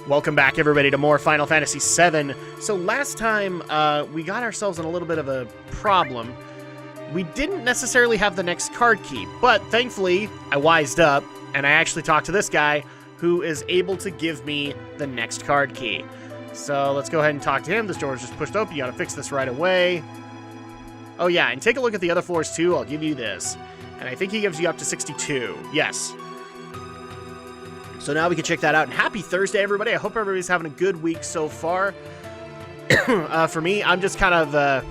Welcome back, everybody, to more Final Fantasy VII. So last time, we got ourselves in a little bit of a problem. We didn't necessarily have the next card key, but thankfully, I wised up, and I actually talked to this guy, who is able to give me the next card key. So let's go ahead and talk to him. This door is just pushed open. You gotta fix this right away. Oh yeah, and take a look at the other floors too. I'll give you this. And I think he gives you up to 62. Yes. So now we can check that out. And happy Thursday, everybody. I hope everybody's having a good week so far. For me, I'm just kind of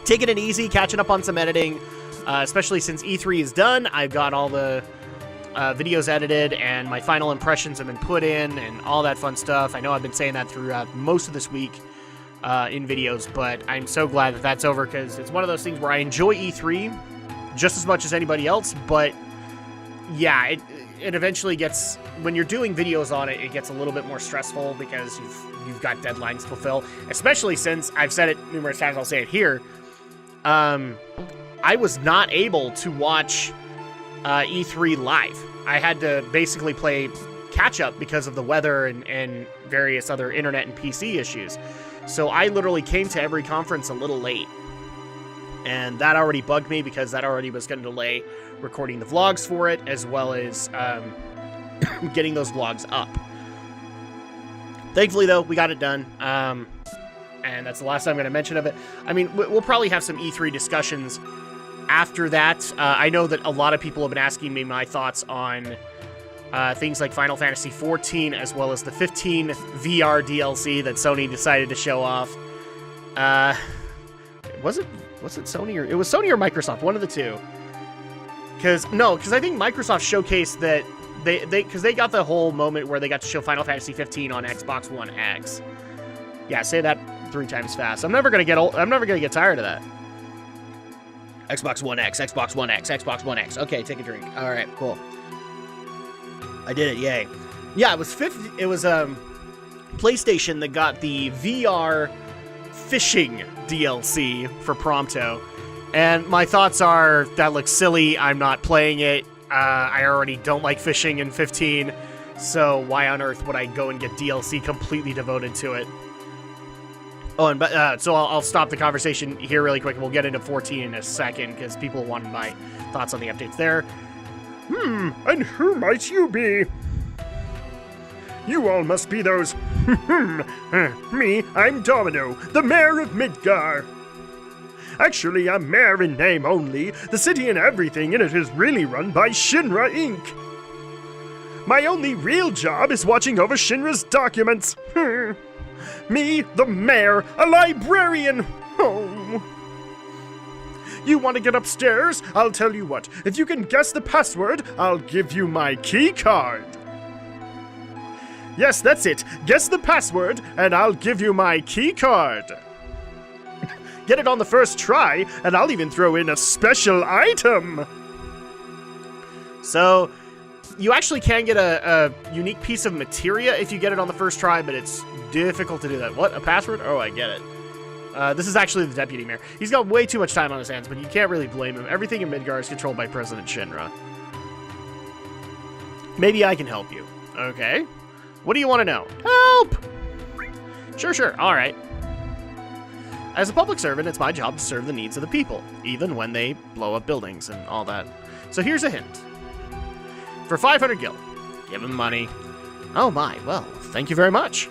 taking it easy, catching up on some editing, especially since E3 is done. I've got all the videos edited, and my final impressions have been put in, and all that fun stuff. I know I've been saying that throughout most of this week in videos, but I'm so glad that that's over, because it's one of those things where I enjoy E3 just as much as anybody else, but yeah, it eventually gets, when you're doing videos on it, it gets a little bit more stressful because you've got deadlines to fulfill, especially since I've said it numerous times, I'll say it here. I was not able to watch E3 live. I had to basically play catch up because of the weather and various other internet and PC issues. So I literally came to every conference a little late. And that already bugged me because that already was going to delay recording the vlogs for it, as well as getting those vlogs up. Thankfully, though, we got it done. And that's the last time I'm going to mention of it. I mean, we'll probably have some E3 discussions after that. I know that a lot of people have been asking me my thoughts on things like Final Fantasy XIV, as well as the 15 VR DLC that Sony decided to show off. Was it Sony or... It was Sony or Microsoft, one of the two. Because I think Microsoft showcased that because they got the whole moment where they got to show Final Fantasy 15 on Xbox One X. Yeah, say that 3 times fast. I'm never gonna get tired of that. Xbox One X, Xbox One X, Xbox One X. Okay, take a drink. All right, cool. I did it, yay. Yeah, it was PlayStation that got the VR fishing DLC for Prompto. And my thoughts are, that looks silly, I'm not playing it, I already don't like fishing in 15, so why on earth would I go and get DLC completely devoted to it? Oh, and so I'll stop the conversation here really quick, and we'll get into 14 in a second, because people wanted my thoughts on the updates there. And who might you be? You all must be those... Me, I'm Domino, the mayor of Midgar. Actually, I'm mayor in name only. The city and everything in it is really run by Shinra Inc. My only real job is watching over Shinra's documents. Me, the mayor, a librarian. Oh. You want to get upstairs? I'll tell you what. If you can guess the password, I'll give you my key card. Yes, that's it. Guess the password, and I'll give you my key card. Get it on the first try, and I'll even throw in a special item. So, you actually can get a unique piece of materia if you get it on the first try, but it's difficult to do that. What? A password? Oh, I get it. This is actually the deputy mayor. He's got way too much time on his hands, but you can't really blame him. Everything in Midgar is controlled by President Shinra. Maybe I can help you. Okay. What do you want to know? Help! Sure. All right. As a public servant, it's my job to serve the needs of the people, even when they blow up buildings and all that. So here's a hint. For 500 gil, give him money. Oh my, well, thank you very much.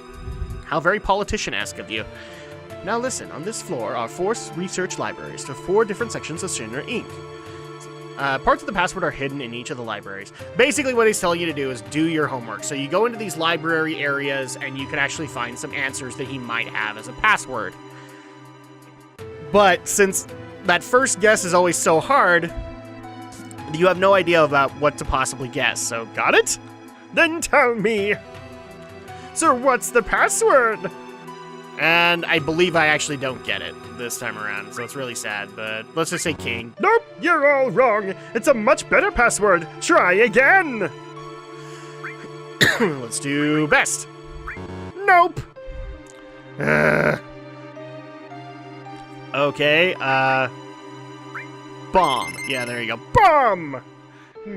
How very politician-esque of you. Now listen, on this floor are 4 research libraries to 4 different sections of Shinra Inc. Parts of the password are hidden in each of the libraries. Basically what he's telling you to do is do your homework. So you go into these library areas and you can actually find some answers that he might have as a password. But since that first guess is always so hard, you have no idea about what to possibly guess. So, got it? Then tell me. So what's the password? And I believe I actually don't get it this time around, so it's really sad, but let's just say king. Nope, you're all wrong. It's a much better password. Try again. Let's do best. Nope. Okay, bomb. Yeah, there you go. Bomb!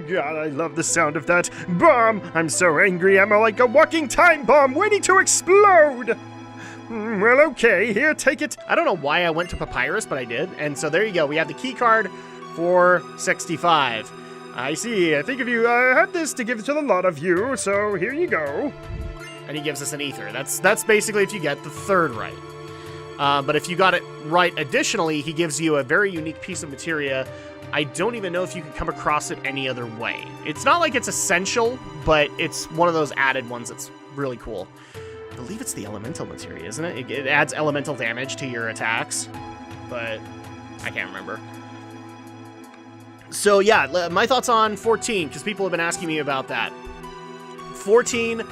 God, I love the sound of that. Bomb! I'm so angry, I'm like a walking time bomb waiting to explode! Well, okay, here, take it. I don't know why I went to Papyrus, but I did. And so there you go. We have the key card for 65. I see. I think if you have this to give to the lot of you, so here you go. And he gives us an ether. That's basically if you get the third right. But if you got it right additionally, he gives you a very unique piece of materia. I don't even know if you can come across it any other way. It's not like it's essential, but it's one of those added ones that's really cool. I believe it's the elemental materia, isn't it? It adds elemental damage to your attacks, but I can't remember. So yeah, my thoughts on 14, because people have been asking me about that. 14,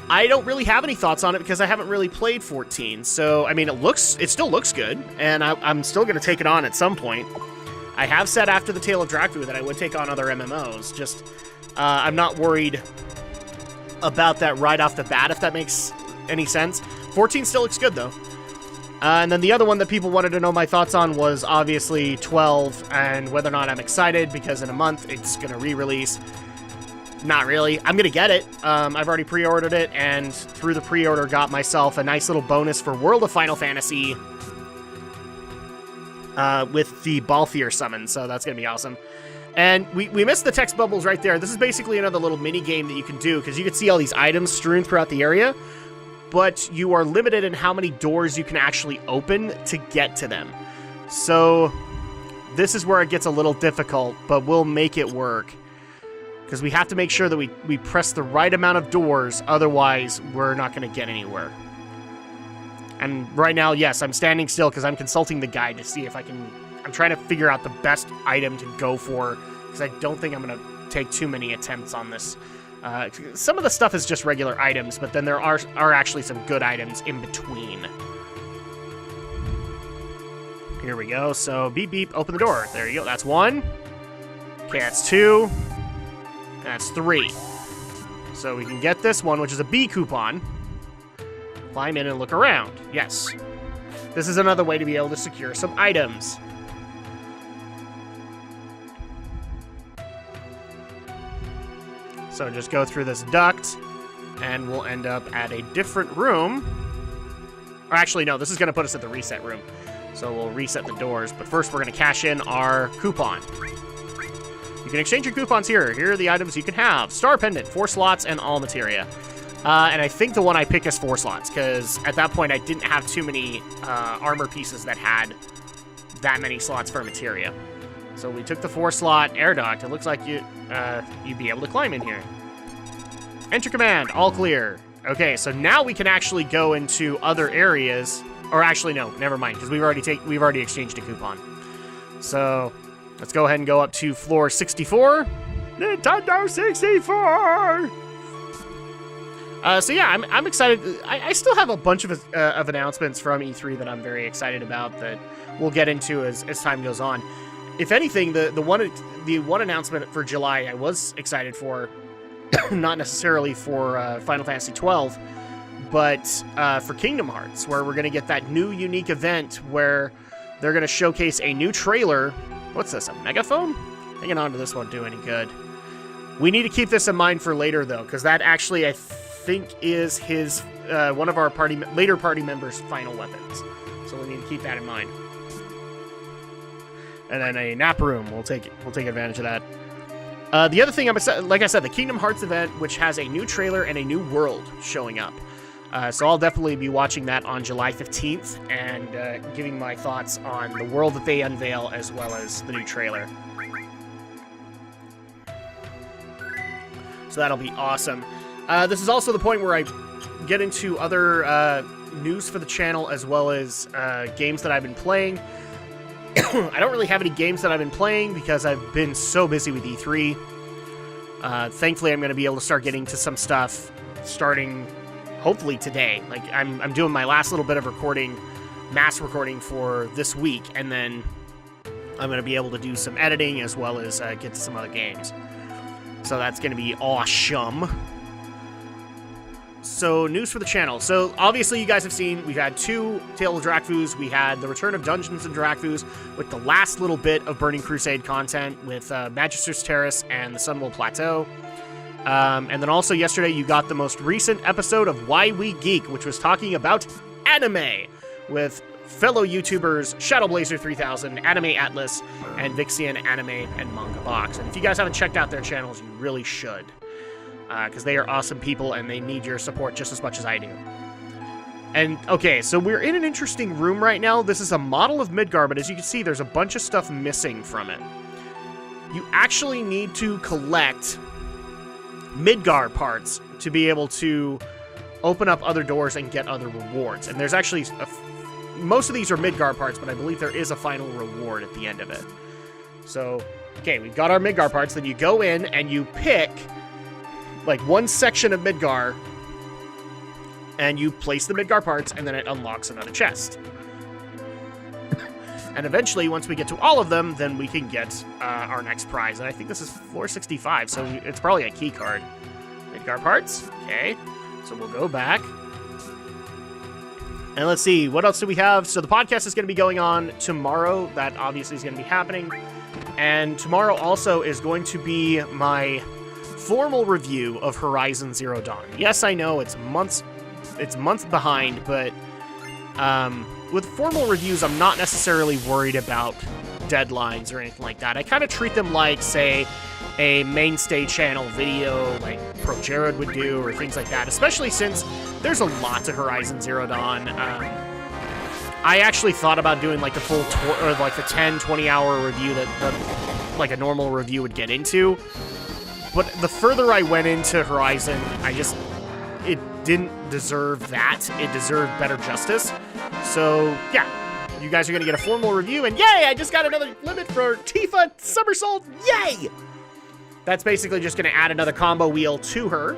I don't really have any thoughts on it because I haven't really played 14. So, I mean, it still looks good, and I'm still going to take it on at some point. I have said after the Tale of Drak that I would take on other MMOs, just I'm not worried about that right off the bat, if that makes any sense. 14 still looks good, though. And then the other one that people wanted to know my thoughts on was obviously 12, and whether or not I'm excited, because in a month it's going to re-release. Not really. I'm going to get it. I've already pre-ordered it, and through the pre-order got myself a nice little bonus for World of Final Fantasy with the Balthier summon, so that's going to be awesome. And we missed the text bubbles right there. This is basically another little mini-game that you can do, because you can see all these items strewn throughout the area, but you are limited in how many doors you can actually open to get to them. So this is where it gets a little difficult, but we'll make it work. Because we have to make sure that we press the right amount of doors, otherwise we're not going to get anywhere. And right now, yes, I'm standing still because I'm consulting the guide to see if I can... I'm trying to figure out the best item to go for, because I don't think I'm going to take too many attempts on this. Some of the stuff is just regular items, but then there are actually some good items in between. Here we go. So, beep, beep, open the door. There you go. That's 1. Okay, that's 2. That's 3. So we can get this one, which is a B coupon. Climb in and look around. Yes. This is another way to be able to secure some items. So just go through this duct, and we'll end up at a different room. Or actually, no, this is going to put us at the reset room. So we'll reset the doors, but first we're going to cash in our coupon. You can exchange your coupons here. Here are the items you can have. Star Pendant, 4 slots, and all materia. And I think the one I pick is 4 slots, because at that point I didn't have too many armor pieces that had that many slots for materia. So we took the 4-slot air duct. It looks like you'd be able to climb in here. Enter command, all clear. Okay, so now we can actually go into other areas. Or actually, no, never mind, because we've already exchanged a coupon. So let's go ahead and go up to floor 64. Nintendo 64! So yeah, I'm excited. I still have a bunch of announcements from E3 that I'm very excited about that we'll get into as time goes on. If anything, the one announcement for July I was excited for, not necessarily for Final Fantasy 12, but for Kingdom Hearts, where we're going to get that new unique event where they're going to showcase a new trailer. What's this, a megaphone? Hanging on to this won't do any good. We need to keep this in mind for later, though, because that actually, I think, is his one of our later party members' final weapons. So we need to keep that in mind. And then a nap room. We'll take advantage of that. The other thing, like I said, the Kingdom Hearts event, which has a new trailer and a new world showing up. So I'll definitely be watching that on July 15th and giving my thoughts on the world that they unveil as well as the new trailer. So that'll be awesome. This is also the point where I get into other news for the channel as well as games that I've been playing. I don't really have any games that I've been playing because I've been so busy with E3. Thankfully, I'm going to be able to start getting to some stuff starting hopefully today. Like, I'm doing my last little bit of mass recording for this week, and then I'm going to be able to do some editing as well as get to some other games. So that's going to be awesome. So, news for the channel. So, obviously, you guys have seen, we've had 2 Tale of Drakfus. We had the return of Dungeons and Drakfus with the last little bit of Burning Crusade content with Magister's Terrace and the Sunwell Plateau. And then also yesterday, you got the most recent episode of Why We Geek, which was talking about anime with fellow YouTubers Shadowblazer3000, Anime Atlas, and Vixian Anime and Manga Box. And if you guys haven't checked out their channels, you really should. Because they are awesome people and they need your support just as much as I do. And, okay, so we're in an interesting room right now. This is a model of Midgar, but as you can see, there's a bunch of stuff missing from it. You actually need to collect Midgar parts to be able to open up other doors and get other rewards. And there's actually most of these are Midgar parts, but I believe there is a final reward at the end of it. So, okay, we've got our Midgar parts. Then you go in and you pick like one section of Midgar and you place the Midgar parts, and then it unlocks another chest. And eventually, once we get to all of them, then we can get our next prize. And I think this is floor 65, so it's probably a key card. Midgar parts. Okay. So we'll go back. And let's see, what else do we have? So the podcast is going to be going on tomorrow. That obviously is going to be happening. And tomorrow also is going to be my formal review of Horizon Zero Dawn. Yes, I know it's months behind, but with formal reviews, I'm not necessarily worried about deadlines or anything like that. I kind of treat them like, say, a mainstay channel video like Pro Jared would do, or things like that, especially since there's a lot to Horizon Zero Dawn. I actually thought about doing like the full or like the 10-20 hour review that like a normal review would get into, but the further I went into Horizon, it didn't deserve that. It deserved better justice. So yeah, you guys are gonna get a formal review, and yay, I just got another limit for Tifa Somersault. Yay! That's basically just going to add another combo wheel to her.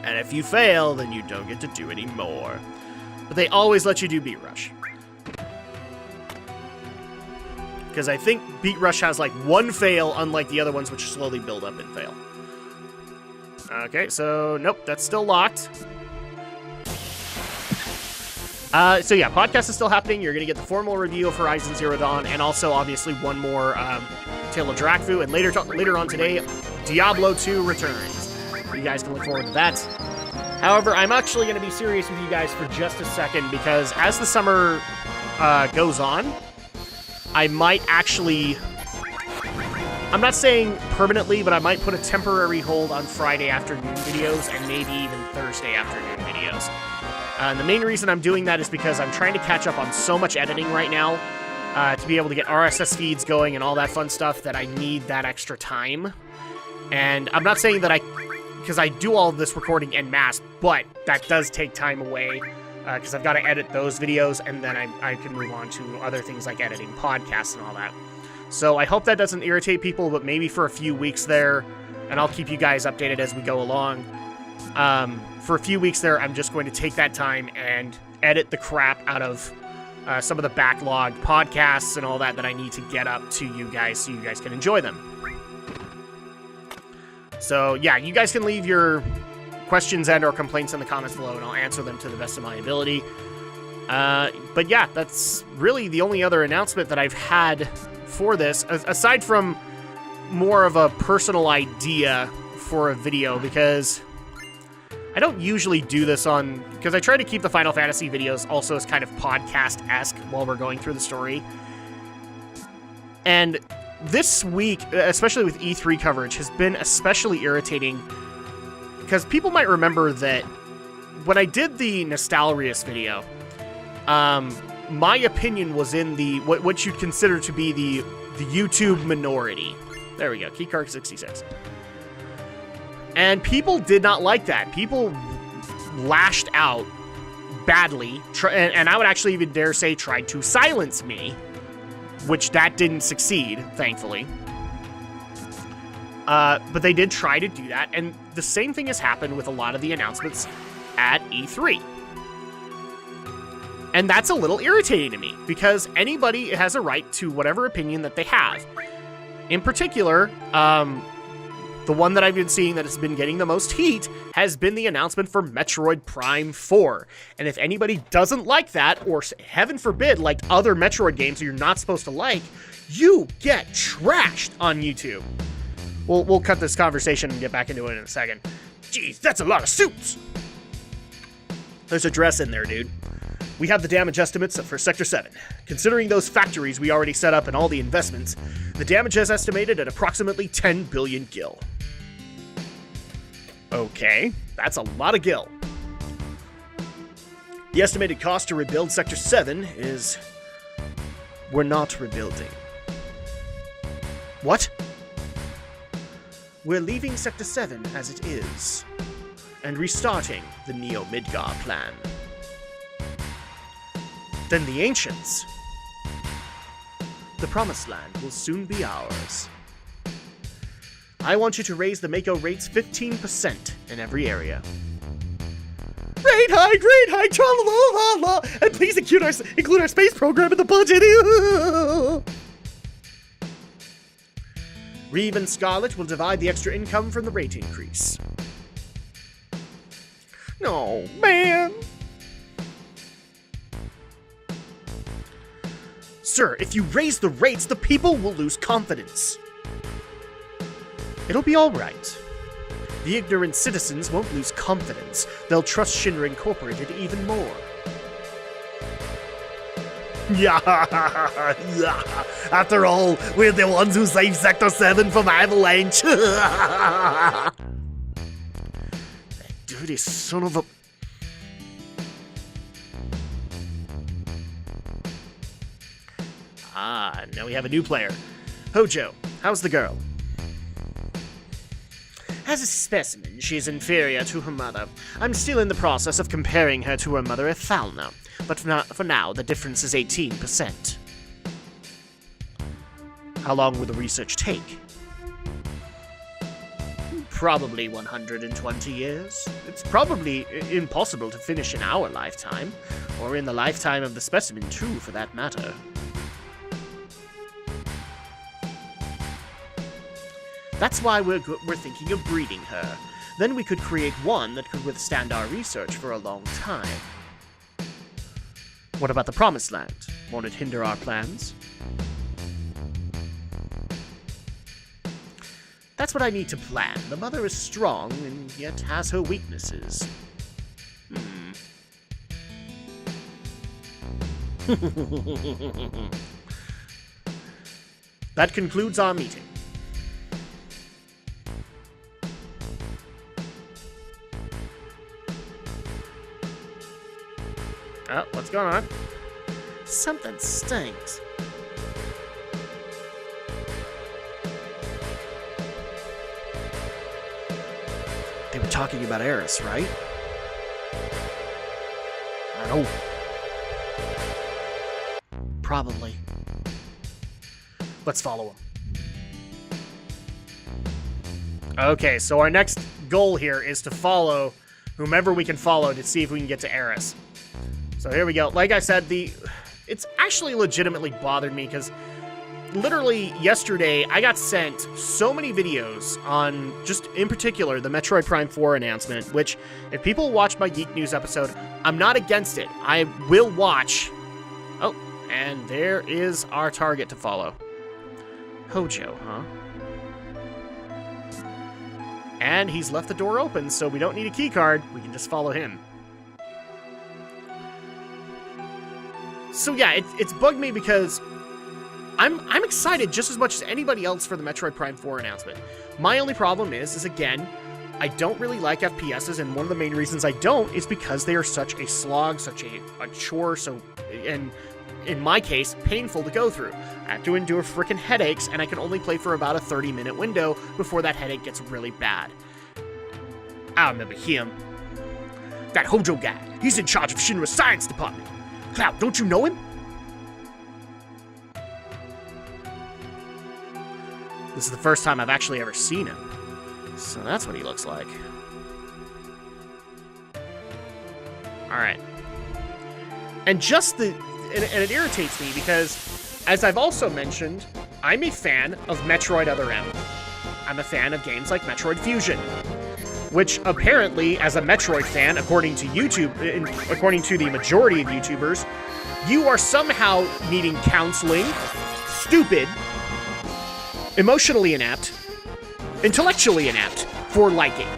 And if you fail, then you don't get to do any more. But they always let you do Beat Rush. Because I think Beat Rush has like one fail, unlike the other ones which slowly build up and fail. Okay, so nope, that's still locked. So yeah, podcast is still happening. You're going to get the formal review of Horizon Zero Dawn, and also obviously one more Tale of Drakfu, and later on today, Diablo 2 returns. You guys can look forward to that. However, I'm actually going to be serious with you guys for just a second, because as the summer goes on, I might actually, I'm not saying permanently, but I might put a temporary hold on Friday afternoon videos, and maybe even Thursday afternoon videos. And the main reason I'm doing that is because I'm trying to catch up on so much editing right now to be able to get RSS feeds going and all that fun stuff, that I need that extra time. And I'm not saying that because I do all of this recording en masse, but that does take time away because I've got to edit those videos, and then I can move on to other things like editing podcasts and all that. So I hope that doesn't irritate people, but maybe for a few weeks there, and I'll keep you guys updated as we go along. For a few weeks there, I'm just going to take that time and edit the crap out of some of the backlog podcasts and all that I need to get up to you guys so you guys can enjoy them. So yeah, you guys can leave your questions and or complaints in the comments below, and I'll answer them to the best of my ability. But yeah, that's really the only other announcement that I've had for this, aside from more of a personal idea for a video, because I don't usually do this because I try to keep the Final Fantasy videos also as kind of podcast-esque while we're going through the story. And this week, especially with E3 coverage, has been especially irritating, because people might remember that when I did the Nostalrius video, my opinion was in the what you'd consider to be the YouTube minority. There we go, keycard 66. And people did not like that. People lashed out badly, and I would actually even dare say tried to silence me, which that didn't succeed, thankfully. But they did try to do that, and the same thing has happened with a lot of the announcements at E3. And that's a little irritating to me, because anybody has a right to whatever opinion that they have. In particular, The one that I've been seeing that has been getting the most heat has been the announcement for Metroid Prime 4. And if anybody doesn't like that, or heaven forbid, like other Metroid games that you're not supposed to like, you get trashed on YouTube. We'll cut this conversation and get back into it in a second. Jeez, that's a lot of suits! There's a dress in there, dude. We have the damage estimates for Sector 7. Considering those factories we already set up and all the investments, the damage is estimated at approximately 10 billion gil. Okay, that's a lot of gil. The estimated cost to rebuild Sector 7 is... We're not rebuilding. What? We're leaving Sector 7 as it is, and restarting the Neo Midgar plan. Then the Ancients. The Promised Land will soon be ours. I want you to raise the Mako rates 15% in every area. Grade high, tra-la-la-la-la, and please include our space program in the budget. Reeve and Scarlet will divide the extra income from the rate increase. No, man. Sir, if you raise the rates, the people will lose confidence. It'll be all right. The ignorant citizens won't lose confidence. They'll trust Shinra Incorporated even more. Yeah. After all, we're the ones who saved Sector 7 from Avalanche. That dirty son of a... Ah, now we have a new player. Hojo, how's the girl? As a specimen, she's inferior to her mother. I'm still in the process of comparing her to her mother, Ethalna, but for now, the difference is 18%. How long will the research take? Probably 120 years. It's probably impossible to finish in our lifetime, or in the lifetime of the specimen too, for that matter. That's why we're thinking of breeding her. Then we could create one that could withstand our research for a long time. What about the Promised Land? Won't it hinder our plans? That's what I need to plan. The mother is strong, and yet has her weaknesses. That concludes our meeting. Oh, what's going on? Something stinks. They were talking about Eris, right? I don't know. Probably. Let's follow him. Okay, so our next goal here is to follow whomever we can follow to see if we can get to Eris. So here we go. Like I said, it's actually legitimately bothered me because literally yesterday I got sent so many videos on, just in particular, the Metroid Prime 4 announcement, which if people watch my Geek News episode, I'm not against it. I will watch. Oh, and there is our target to follow. Hojo, huh? And he's left the door open, so we don't need a key card. We can just follow him. So yeah, it's bugged me because I'm excited just as much as anybody else for the Metroid Prime 4 announcement. My only problem is again, I don't really like FPSs, and one of the main reasons I don't is because they are such a slog, such a chore, and in my case, painful to go through. I have to endure frickin' headaches, and I can only play for about a 30-minute window before that headache gets really bad. I remember him. That Hojo guy. He's in charge of Shinra's science department. Cloud, don't you know him? This is the first time I've actually ever seen him. So that's what he looks like. Alright. And it irritates me because, as I've also mentioned, I'm a fan of Metroid Other M. I'm a fan of games like Metroid Fusion. Which apparently, as a Metroid fan, according to YouTube, according to the majority of YouTubers, you are somehow needing counseling, stupid, emotionally inept, intellectually inept for liking.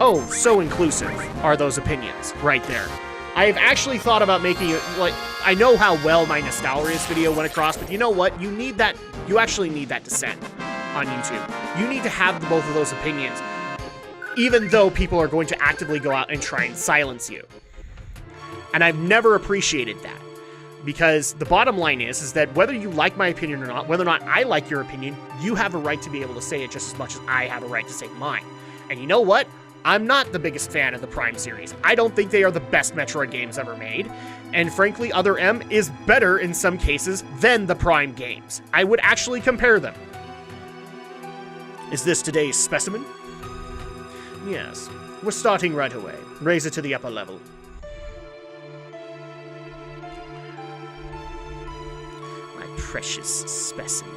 Oh, so inclusive are those opinions right there. I've actually thought about making it, like, I know how well my Nostalrius video went across, but you know what? You need that, you actually need that dissent on YouTube. You need to have both of those opinions, even though people are going to actively go out and try and silence you. And I've never appreciated that. Because the bottom line is that whether you like my opinion or not, whether or not I like your opinion, you have a right to be able to say it just as much as I have a right to say mine. And you know what? I'm not the biggest fan of the Prime series. I don't think they are the best Metroid games ever made. And frankly, Other M is better in some cases than the Prime games. I would actually compare them. Is this today's specimen? Yes. We're starting right away. Raise it to the upper level. My precious specimen.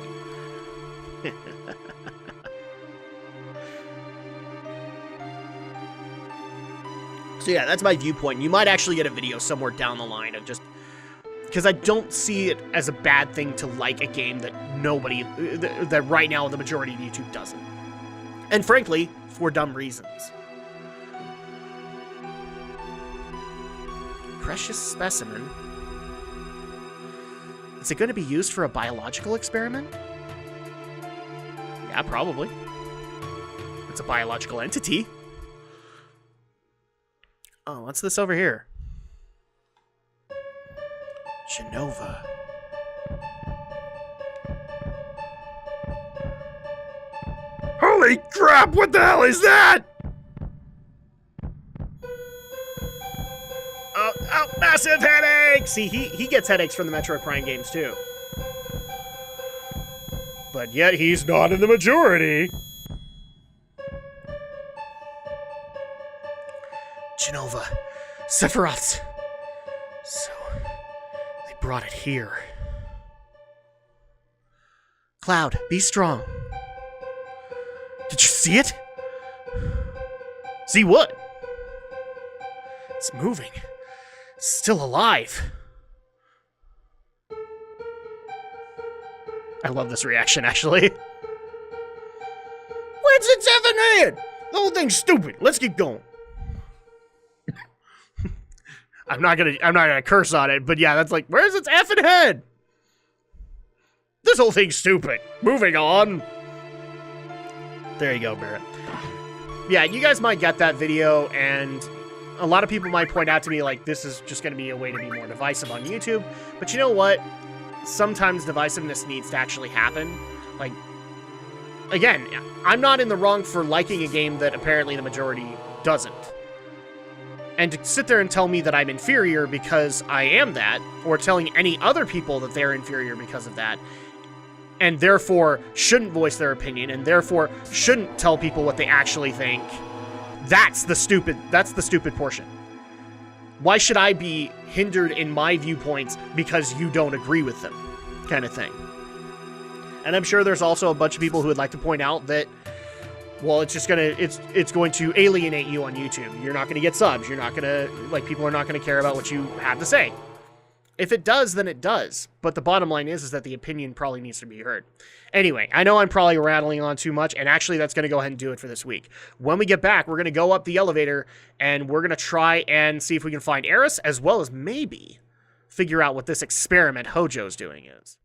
So yeah, that's my viewpoint. You might actually get a video somewhere down the line of just... Because I don't see it as a bad thing to like a game that nobody... that right now the majority of YouTube doesn't. And frankly, for dumb reasons. Precious specimen? Is it going to be used for a biological experiment? Yeah, probably. It's a biological entity. Oh, what's this over here? Genova. Holy crap, what the hell is that? Oh, massive headache! See, he gets headaches from the Metroid Prime games, too. But yet he's not in the majority. Genova. Sephiroth's. So, they brought it here. Cloud, be strong. Did you see it? See what? It's moving. It's still alive. I love this reaction, actually. Where's its effing head? The whole thing's stupid. Let's get going. I'm not gonna curse on it, but yeah, that's like, where's its effing head? This whole thing's stupid. Moving on. There you go, Barrett. Yeah, you guys might get that video, and a lot of people might point out to me, like, this is just gonna be a way to be more divisive on YouTube. But you know what? Sometimes divisiveness needs to actually happen. Like, again, I'm not in the wrong for liking a game that apparently the majority doesn't. And to sit there and tell me that I'm inferior because I am that, or telling any other people that they're inferior because of that, and therefore shouldn't voice their opinion, and therefore shouldn't tell people what they actually think, that's the stupid portion. Why should I be hindered in my viewpoints because you don't agree with them? Kind of thing. And I'm sure there's also a bunch of people who would like to point out that, well, it's just it's going to alienate you on YouTube. You're not going to get subs. You're not going to, like, people are not going to care about what you have to say. If it does, then it does. But the bottom line is that the opinion probably needs to be heard. Anyway, I know I'm probably rattling on too much, and actually that's going to go ahead and do it for this week. When we get back, we're going to go up the elevator, and we're going to try and see if we can find Eris, as well as maybe figure out what this experiment Hojo's doing is.